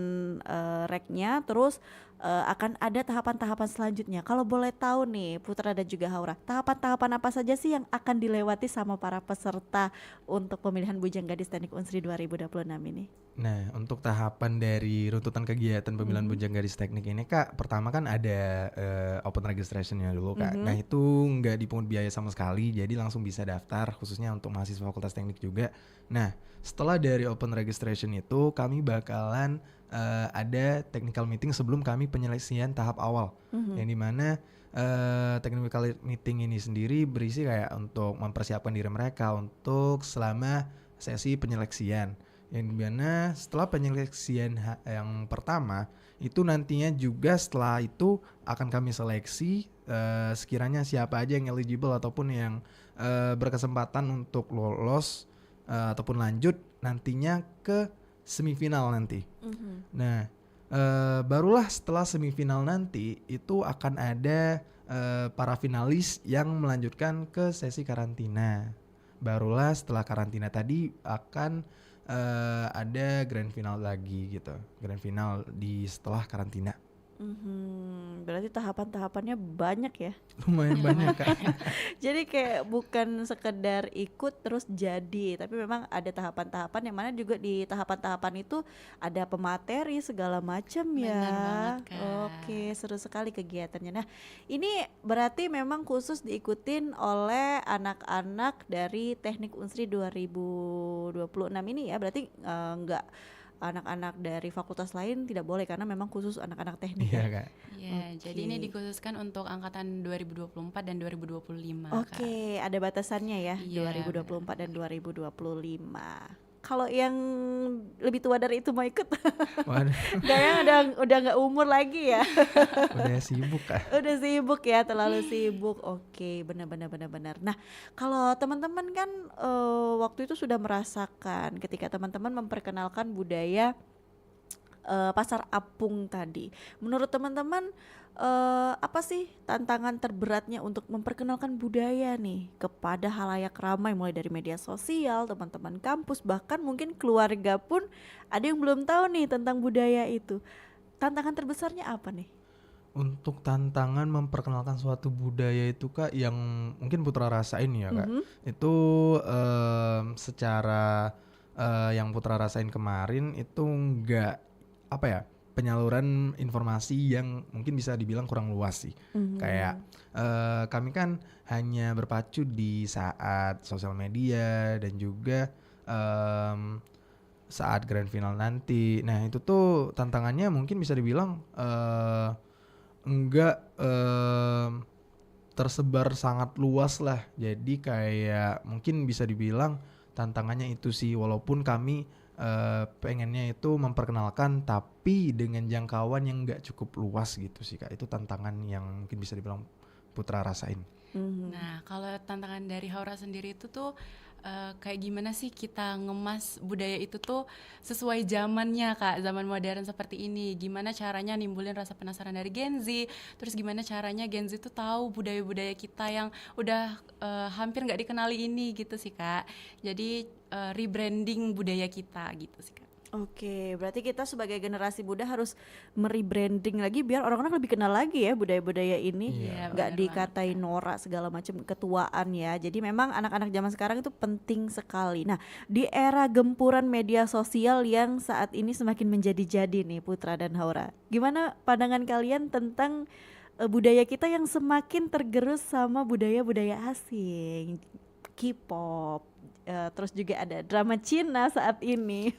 rec-nya, terus akan ada tahapan-tahapan selanjutnya. Kalau boleh tahu nih Putra dan juga Haura, tahapan-tahapan apa saja sih yang akan dilewati sama para peserta untuk pemilihan Bujang Gadis Teknik Unsri 2026 ini? Nah, untuk tahapan dari runtutan kegiatan pemilihan bujang gadis teknik ini Kak, pertama kan ada open registration-nya dulu Kak. Nah, itu nggak dipungut biaya sama sekali, jadi langsung bisa daftar khususnya untuk mahasiswa Fakultas Teknik juga. Nah, setelah dari open registration itu kami bakalan ada technical meeting sebelum kami penyelesaian tahap awal. Yang dimana technical meeting ini sendiri berisi kayak untuk mempersiapkan diri mereka untuk selama sesi penyeleksian. Yang dimana setelah penyeleksian yang pertama itu nantinya juga setelah itu akan kami seleksi sekiranya siapa aja yang eligible ataupun yang berkesempatan untuk lolos ataupun lanjut nantinya ke semifinal nanti. Nah barulah setelah semifinal nanti itu akan ada para finalis yang melanjutkan ke sesi karantina. Barulah setelah karantina tadi akan ada grand final lagi gitu, grand final di setelah karantina. Berarti tahapan-tahapannya banyak ya. Lumayan banyak Kak. Jadi kayak bukan sekedar ikut terus jadi, tapi memang ada tahapan-tahapan yang mana juga di tahapan-tahapan itu ada pemateri segala macam ya. Benar banget, Kak. Oke, seru sekali kegiatannya. Nah, ini berarti memang khusus diikutin oleh anak-anak dari Teknik Unsri 2026 ini ya. Berarti enggak anak-anak dari fakultas lain tidak boleh karena memang khusus anak-anak teknik. Iya ya? Kak. Iya, jadi ini Oke. dikhususkan untuk angkatan 2024 dan 2025 Kak. Oke, ada batasannya ya, Iya, 2024 dan 2025. Kalau yang lebih tua dari itu mau ikut, Waduh, kayaknya udah nggak umur lagi ya, udah sibuk Kak. udah sibuk ya, terlalu sibuk. Oke, benar. Nah, kalau teman-teman kan waktu itu sudah merasakan ketika teman-teman memperkenalkan budaya pasar apung tadi. Menurut teman-teman apa sih tantangan terberatnya untuk memperkenalkan budaya nih kepada halayak ramai, mulai dari media sosial, teman-teman kampus, bahkan mungkin keluarga pun ada yang belum tahu nih tentang budaya itu. Tantangan terbesarnya apa nih? Untuk tantangan memperkenalkan suatu budaya itu Kak yang mungkin Putra rasain ya Kak. Itu secara yang Putra rasain kemarin itu enggak apa ya, penyaluran informasi yang mungkin bisa dibilang kurang luas sih. Kayak kami kan hanya berpacu di saat sosial media dan juga saat grand final nanti. Nah itu tuh tantangannya mungkin bisa dibilang enggak tersebar sangat luas lah. Jadi kayak mungkin bisa dibilang tantangannya itu sih, walaupun kami pengennya itu memperkenalkan tapi dengan jangkauan yang enggak cukup luas gitu sih Kak. Itu tantangan yang mungkin bisa dibilang Putra rasain. Nah, kalau tantangan dari Haura sendiri itu tuh kayak gimana sih kita ngemas budaya itu tuh sesuai zamannya Kak, zaman modern seperti ini. Gimana caranya nimbulin rasa penasaran dari Gen Z, terus gimana caranya Gen Z tuh tahu budaya-budaya kita yang udah hampir nggak dikenali ini gitu sih Kak. Jadi rebranding budaya kita gitu sih Kak. Oke, berarti kita sebagai generasi muda harus merebranding lagi biar orang-orang lebih kenal lagi ya budaya-budaya ini, Iya, nggak benar dikatain norak segala macam ketuaan ya. Jadi memang anak-anak zaman sekarang itu penting sekali. Nah, di era gempuran media sosial yang saat ini semakin menjadi-jadi nih Putra dan Haura, gimana pandangan kalian tentang budaya kita yang semakin tergerus sama budaya-budaya asing, K-pop, terus juga ada drama Cina saat ini.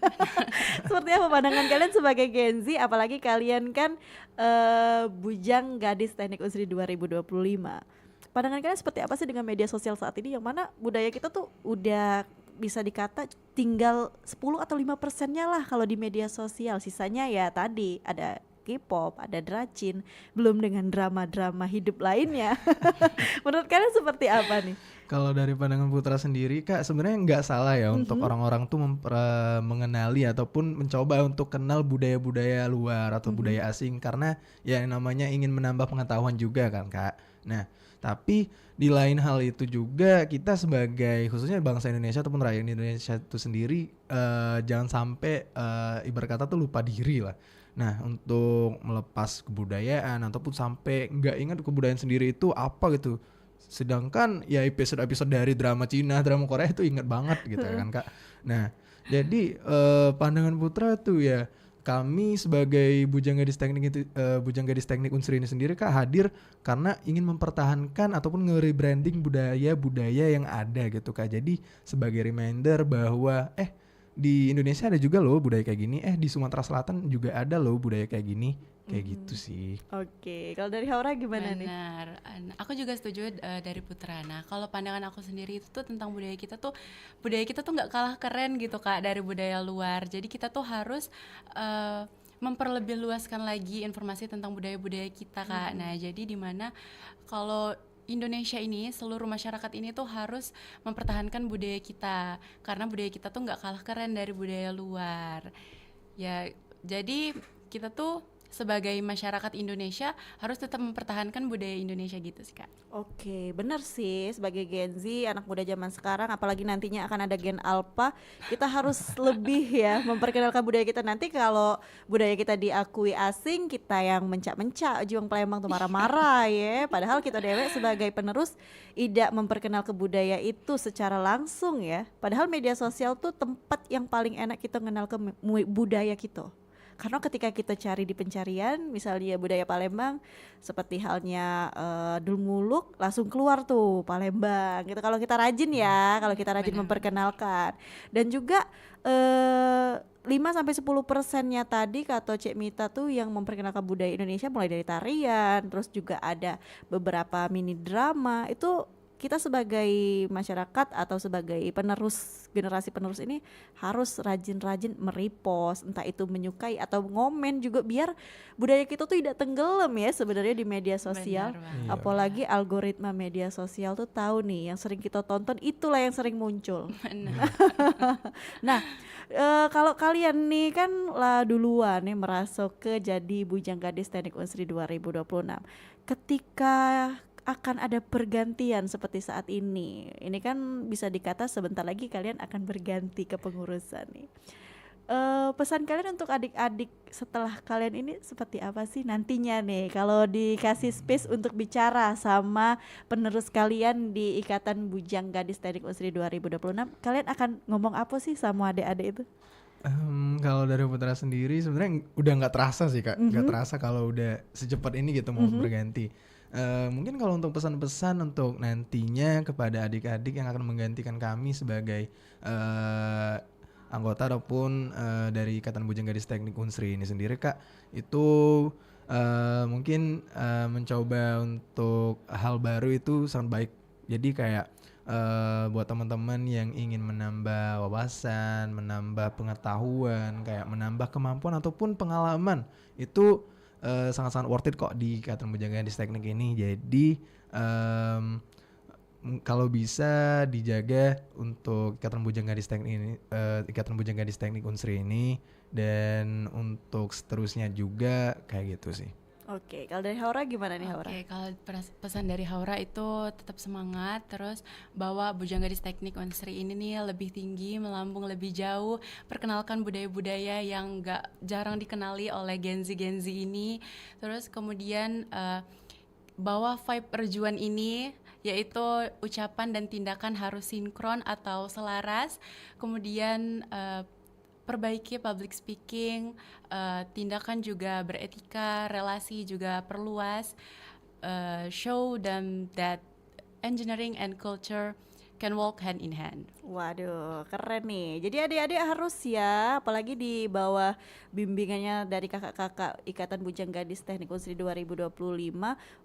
Seperti apa pandangan kalian sebagai Gen Z, apalagi kalian kan bujang gadis Teknik Unsri 2025. Pandangan kalian seperti apa sih dengan media sosial saat ini, yang mana budaya kita tuh udah bisa dikata tinggal 10 atau 5%-nya lah kalau di media sosial. Sisanya ya tadi ada K-pop, ada dracin, belum dengan drama-drama hidup lainnya. Menurut kalian seperti apa nih? Kalau dari pandangan Putra sendiri Kak, sebenarnya nggak salah ya untuk orang-orang tuh mengenali ataupun mencoba untuk kenal budaya-budaya luar atau budaya asing, karena ya namanya ingin menambah pengetahuan juga kan Kak. Nah tapi di lain hal itu juga kita sebagai khususnya bangsa Indonesia ataupun rakyat Indonesia itu sendiri jangan sampai ibarat kata tuh lupa diri lah. Nah untuk melepas kebudayaan ataupun sampai nggak ingat kebudayaan sendiri itu apa gitu. Sedangkan ya episode-episode dari drama Cina, drama Korea itu ingat banget gitu kan Kak. Nah Jadi pandangan Putra tuh ya, kami sebagai Bujang Gadis Teknik Unsri ini sendiri Kak hadir karena ingin mempertahankan ataupun nge-rebranding budaya-budaya yang ada gitu Kak. Jadi sebagai reminder bahwa di Indonesia ada juga loh budaya kayak gini, di Sumatera Selatan juga ada loh budaya kayak gini, kayak gitu sih. Oke, kalau dari Haura gimana nih? Benar. Aku juga setuju dari Putra. Nah, kalau pandangan aku sendiri itu tuh tentang budaya kita tuh nggak kalah keren gitu Kak dari budaya luar. Jadi kita tuh harus memperlebih luaskan lagi informasi tentang budaya-budaya kita Kak. Nah, jadi di mana kalau Indonesia ini, seluruh masyarakat ini tuh harus mempertahankan budaya kita, karena budaya kita tuh nggak kalah keren dari budaya luar. Ya, jadi kita tuh sebagai masyarakat Indonesia harus tetap mempertahankan budaya Indonesia gitu sih Kak. Oke, benar sih, sebagai Gen Z, anak muda zaman sekarang, apalagi nantinya akan ada Gen Alpha, kita harus lebih ya memperkenalkan budaya kita. Nanti kalau budaya kita diakui asing, kita yang mencak-mencak, Juang Palembang tuh marah-marah ya. Padahal kita dewek sebagai penerus tidak memperkenalkan budaya itu secara langsung ya. Padahal media sosial tuh tempat yang paling enak kita mengenal ke budaya kita. Karena ketika kita cari di pencarian, misalnya budaya Palembang, seperti halnya Dulmuluk, langsung keluar tuh Palembang gitu. Kalau kita rajin ya, kalau kita rajin memperkenalkan. Dan juga 5-10%-nya tadi kata Cek Mita tuh yang memperkenalkan budaya Indonesia, mulai dari tarian, terus juga ada beberapa mini drama. Itu kita sebagai masyarakat atau sebagai generasi penerus ini harus rajin-rajin merepost, entah itu menyukai atau ngomen juga, biar budaya kita tuh tidak tenggelam ya sebenarnya di media sosial. Apalagi algoritma media sosial tuh tahu nih yang sering kita tonton itulah yang sering muncul. Nah, kalau kalian nih kan lah duluan nih merasuk ke jadi Bujang Gadis Teknik Unsri 2026. Ketika akan ada pergantian seperti saat ini kan bisa dikata sebentar lagi kalian akan berganti kepengurusan nih. Pesan kalian untuk adik-adik setelah kalian ini seperti apa sih nantinya nih kalau dikasih space untuk bicara sama penerus kalian di Ikatan Bujang Gadis Teknik Unsri 2026, kalian akan ngomong apa sih sama adik-adik itu? Kalau dari Putra sendiri sebenarnya udah nggak terasa sih Kak, nggak terasa kalau udah secepat ini gitu mau berganti. Mungkin kalau untuk pesan-pesan untuk nantinya kepada adik-adik yang akan menggantikan kami sebagai anggota ataupun dari Ikatan Bujang Gadis Teknik Unsri ini sendiri Kak, itu mungkin mencoba untuk hal baru itu sangat baik. Jadi kayak buat teman-teman yang ingin menambah wawasan, menambah pengetahuan, kayak menambah kemampuan ataupun pengalaman, itu sangat-sangat worth it kok di Ikatan Bujang Gadis Teknik ini. Jadi kalau bisa dijaga untuk Ikatan Bujang Gadis Teknik ini, Ikatan Bujang Gadis Teknik Unsri ini, dan untuk seterusnya juga kayak gitu sih. Oke, kalau dari Haura gimana nih Haura? Oke, kalau pesan dari Haura itu tetap semangat, terus bawa Bujang Gadis Teknik Unsri ini nih lebih tinggi, melambung lebih jauh, perkenalkan budaya-budaya yang gak jarang dikenali oleh Gen Z ini, terus kemudian bawa vibe rejuan ini, yaitu ucapan dan tindakan harus sinkron atau selaras, kemudian perbaiki public speaking, tindakan juga beretika, relasi juga perluas, show them that engineering and culture can walk hand in hand. Waduh, keren nih. Jadi adik-adik harus ya, apalagi di bawah bimbingannya dari kakak-kakak Ikatan Bujang Gadis Teknik Unsri 2025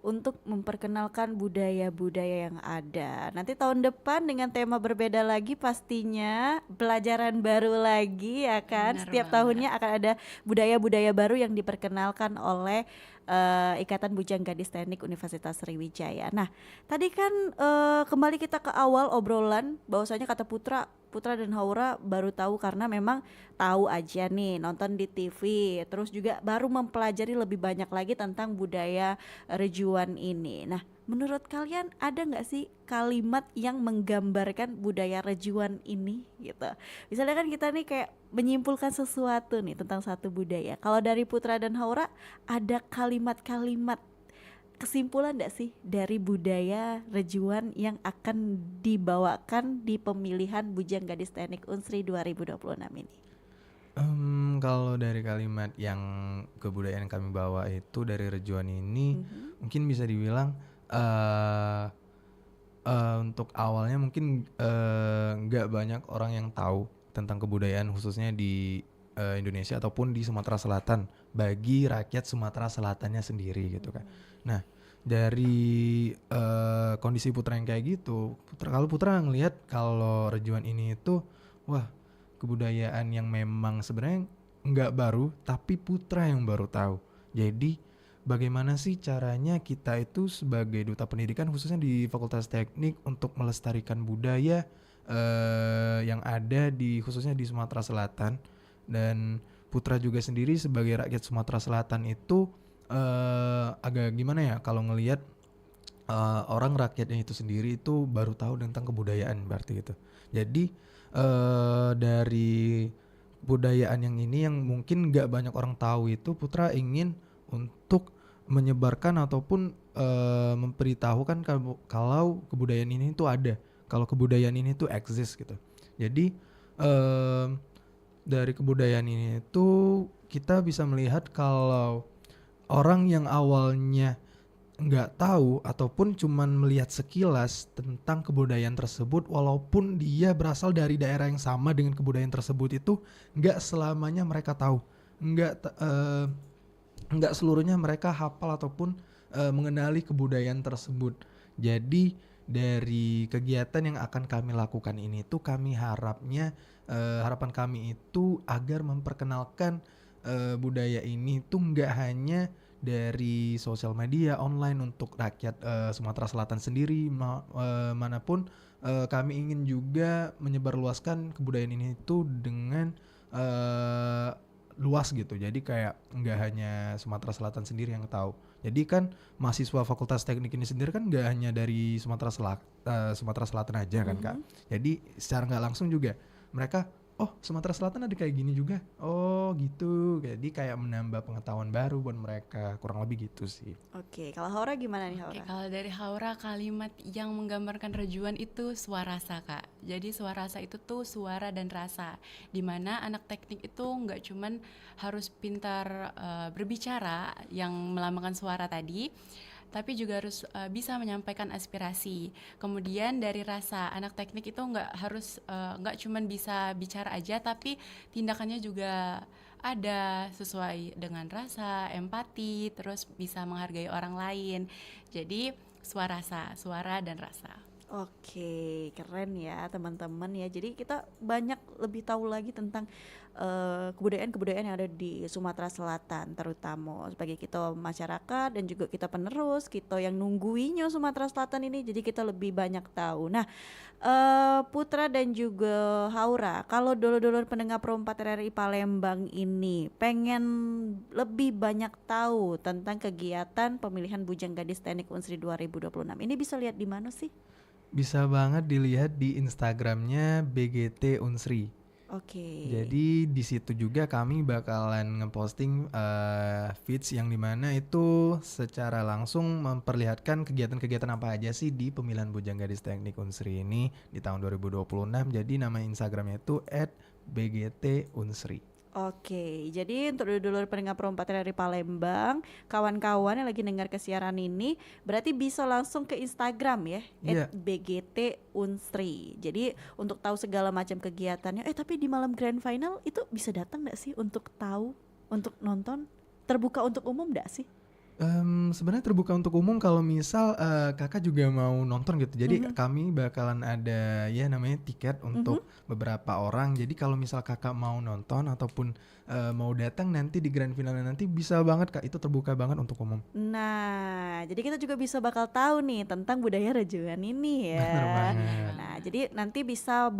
untuk memperkenalkan budaya-budaya yang ada. Nanti tahun depan dengan tema berbeda lagi pastinya, pelajaran baru lagi ya kan. Benar Setiap banget. tahunnya akan ada budaya-budaya baru yang diperkenalkan oleh Ikatan Bujang Gadis Teknik Universitas Sriwijaya. Nah, tadi kan kembali kita ke awal obrolan, bahwasanya kata Putra dan Haura baru tahu karena memang tahu aja nih nonton di TV, terus juga baru mempelajari lebih banyak lagi tentang budaya rejuan ini. Nah, menurut kalian ada nggak sih kalimat yang menggambarkan budaya rejuan ini gitu? Misalnya kan kita nih kayak menyimpulkan sesuatu nih tentang satu budaya. Kalau dari Putra dan Haura ada kalimat-kalimat kesimpulan enggak sih dari budaya Rejuan yang akan dibawakan di pemilihan Bujang Gadis Teknik Unsri 2026 ini? Kalau dari kalimat yang kebudayaan yang kami bawa itu dari Rejuan ini mungkin bisa dibilang untuk awalnya mungkin nggak banyak orang yang tahu tentang kebudayaan khususnya di Indonesia ataupun di Sumatera Selatan bagi rakyat Sumatera Selatannya sendiri gitu kan. Nah dari kondisi Putra yang kayak gitu, kalau Putra ngelihat kalau Rejuan ini itu wah kebudayaan yang memang sebenarnya nggak baru tapi Putra yang baru tahu. Jadi bagaimana sih caranya kita itu sebagai duta pendidikan khususnya di Fakultas Teknik untuk melestarikan budaya yang ada di khususnya di Sumatera Selatan, dan Putra juga sendiri sebagai rakyat Sumatera Selatan itu agak gimana ya kalau ngelihat orang rakyatnya itu sendiri itu baru tahu tentang kebudayaan berarti gitu. Jadi dari budayaan yang ini yang mungkin gak banyak orang tahu itu Putra ingin untuk menyebarkan ataupun memberitahukan kalau kebudayaan ini tuh ada, kalau kebudayaan ini tuh eksis gitu. Jadi dari kebudayaan ini tuh kita bisa melihat kalau orang yang awalnya nggak tahu ataupun cuman melihat sekilas tentang kebudayaan tersebut, walaupun dia berasal dari daerah yang sama dengan kebudayaan tersebut, itu nggak selamanya mereka tahu, nggak seluruhnya mereka hafal ataupun mengenali kebudayaan tersebut. Jadi dari kegiatan yang akan kami lakukan ini tuh kami harapan kami itu agar memperkenalkan budaya ini tuh nggak hanya dari sosial media online untuk rakyat Sumatera Selatan sendiri manapun, kami ingin juga menyebarluaskan kebudayaan ini tuh dengan luas gitu. Jadi kayak nggak hanya Sumatera Selatan sendiri yang tahu. Jadi kan mahasiswa Fakultas Teknik ini sendiri kan nggak hanya dari Sumatera Selatan aja kan Kak. Jadi secara nggak langsung juga mereka, oh Sumatera Selatan ada kayak gini juga, oh gitu. Jadi kayak menambah pengetahuan baru buat mereka, kurang lebih gitu sih. Oke, kalau Haura gimana nih Haura? Oke, kalau dari Haura, kalimat yang menggambarkan Rejuan itu suarasa Kak. Jadi suarasa itu tuh suara dan rasa, dimana anak teknik itu nggak cuman harus pintar berbicara yang melambangkan suara tadi, tapi juga harus bisa menyampaikan aspirasi. Kemudian dari rasa, anak teknik itu nggak cuman bisa bicara aja, tapi tindakannya juga ada sesuai dengan rasa, empati, terus bisa menghargai orang lain. Jadi suara dan rasa. Oke, keren ya teman-teman ya. Jadi kita banyak lebih tahu lagi tentang kebudayaan-kebudayaan yang ada di Sumatera Selatan, terutama sebagai kita masyarakat dan juga kita penerus, kita yang nungguinya Sumatera Selatan ini. Jadi kita lebih banyak tahu. Nah, Putra dan juga Haura, kalau dulur-dulur pendengar Pro 4 RRI Palembang ini pengen lebih banyak tahu tentang kegiatan pemilihan Bujang Gadis Teknik Unsri 2026, ini bisa lihat di mana sih? Bisa banget dilihat di Instagramnya BGT Unsri. Oke. Jadi di situ juga kami bakalan ngeposting feeds yang dimana itu secara langsung memperlihatkan kegiatan-kegiatan apa aja sih di pemilihan Bujang Gadis Teknik Unsri ini di tahun 2026. Jadi nama Instagramnya itu @bgtunsri. Oke, jadi untuk dulur pendengar Pro 4 dari Palembang, kawan-kawan yang lagi dengar kesiaran ini, berarti bisa langsung ke Instagram ya, Iya. @bgtunsri. Jadi untuk tahu segala macam kegiatannya. Tapi di malam grand final itu bisa datang nggak sih untuk tahu, untuk nonton? Terbuka untuk umum nggak sih? Sebenarnya terbuka untuk umum kalau misal kakak juga mau nonton gitu. Jadi kami bakalan ada ya namanya tiket untuk beberapa orang. Jadi kalau misal kakak mau nonton ataupun mau datang nanti di grand finalnya nanti bisa banget Kak, itu terbuka banget untuk umum. Nah, jadi kita juga bisa bakal tahu nih tentang budaya Rejuan ini ya. Bener banget. Nah, jadi nanti bisa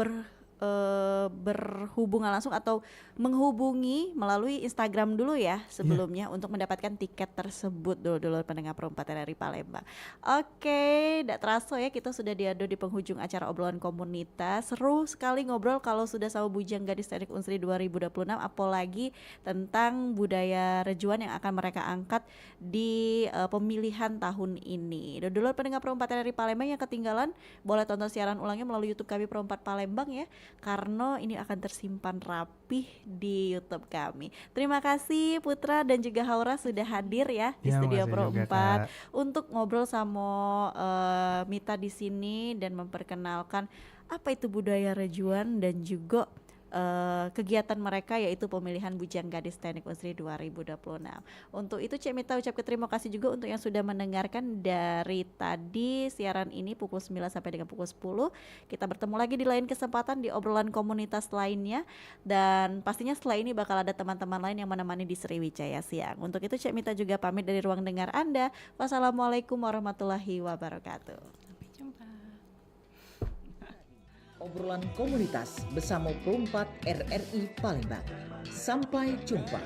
berhubungan langsung atau menghubungi melalui Instagram dulu ya sebelumnya untuk mendapatkan tiket tersebut dulu pendengar Pro 4 RRI Palembang. Oke, tidak terasa ya kita sudah diadu di penghujung acara obrolan komunitas. Seru sekali ngobrol kalau sudah sama Bujang Gadis Teknik Unsri 2026, apalagi tentang budaya Rejuan yang akan mereka angkat di pemilihan tahun ini. Dulu pendengar Pro 4 RRI Palembang yang ketinggalan, boleh tonton siaran ulangnya melalui YouTube kami Pro 4 Palembang ya, karena ini akan tersimpan rapih di YouTube kami. Terima kasih Putra dan juga Haura sudah hadir ya di studio makasih Pro juga, 4 Kak. untuk ngobrol sama Mita di sini dan memperkenalkan apa itu budaya Rejuan dan juga kegiatan mereka yaitu pemilihan Bujang Gadis Teknik Unsri 2026. Untuk itu Cik Mita ucapkan terima kasih juga untuk yang sudah mendengarkan dari tadi siaran ini pukul 9 sampai dengan pukul 10. Kita bertemu lagi di lain kesempatan di obrolan komunitas lainnya, dan pastinya setelah ini bakal ada teman-teman lain yang menemani di Sriwijaya Siang. Untuk itu Cik Mita juga pamit dari ruang dengar Anda. Wassalamualaikum warahmatullahi wabarakatuh. Sampai jumpa. Obrolan komunitas bersama Pro 4 RRI Palembang. Sampai jumpa.